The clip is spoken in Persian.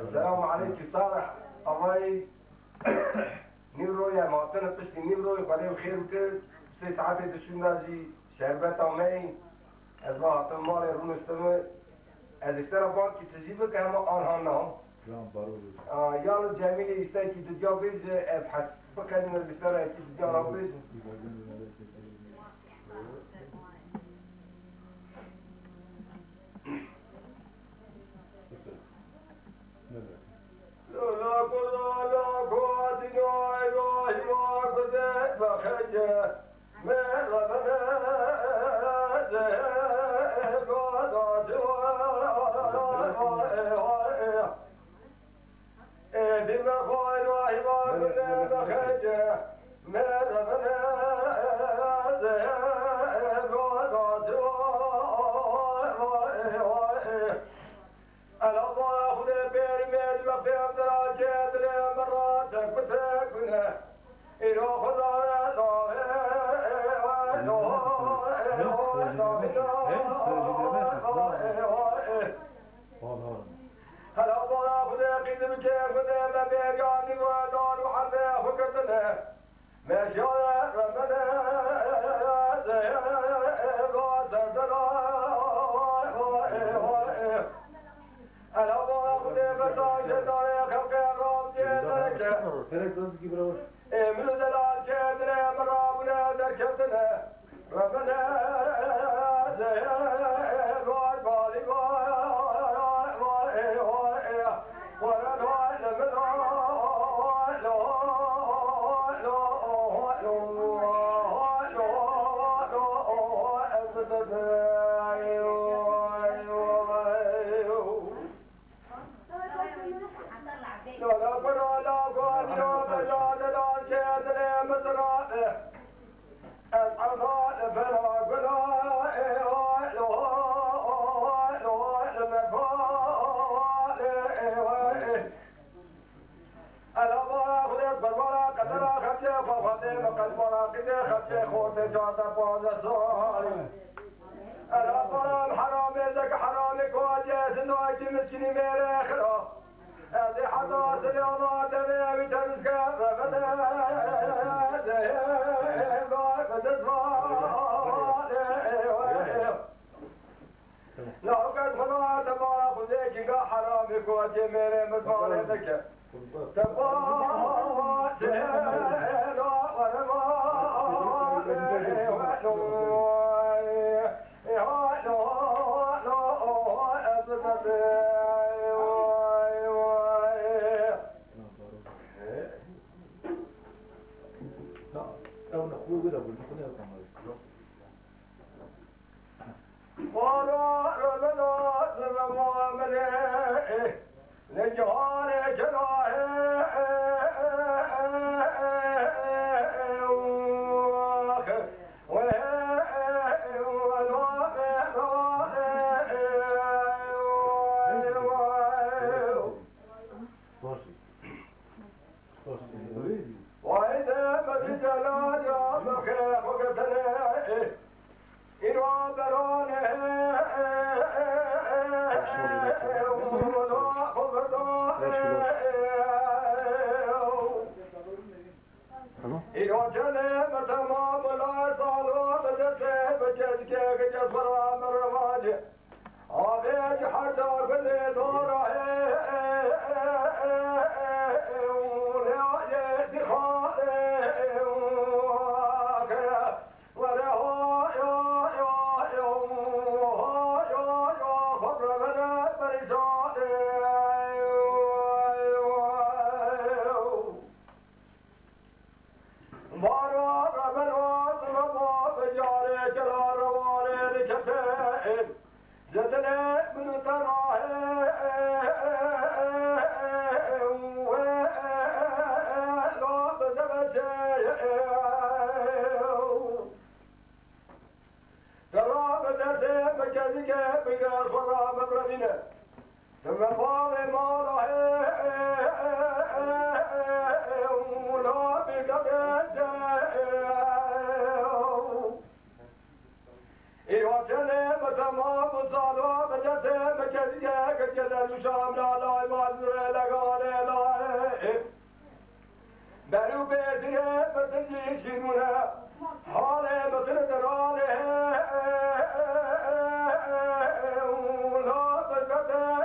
السلام عليكم صالح الله نیروی ماتن پشت نیروی خاله خیر کرد 3 ساعت دشون نازی شربت آمی از ما هاتم مال رون استمه از اشترا بانکی تجیبه که همه آنها نام یال جمیل استه کی دنیا بیز از حد بکنیم از اشترا کی دنیا را بیز لا قضى لا قوة إلا بالله ما قضى بخير من ربنا ما بصالوا بجسم بكزية كجلد شام لا لا مازر لغاني لا برو بيزنه بتجي شنونه حاله بطل دراله ولا بقدر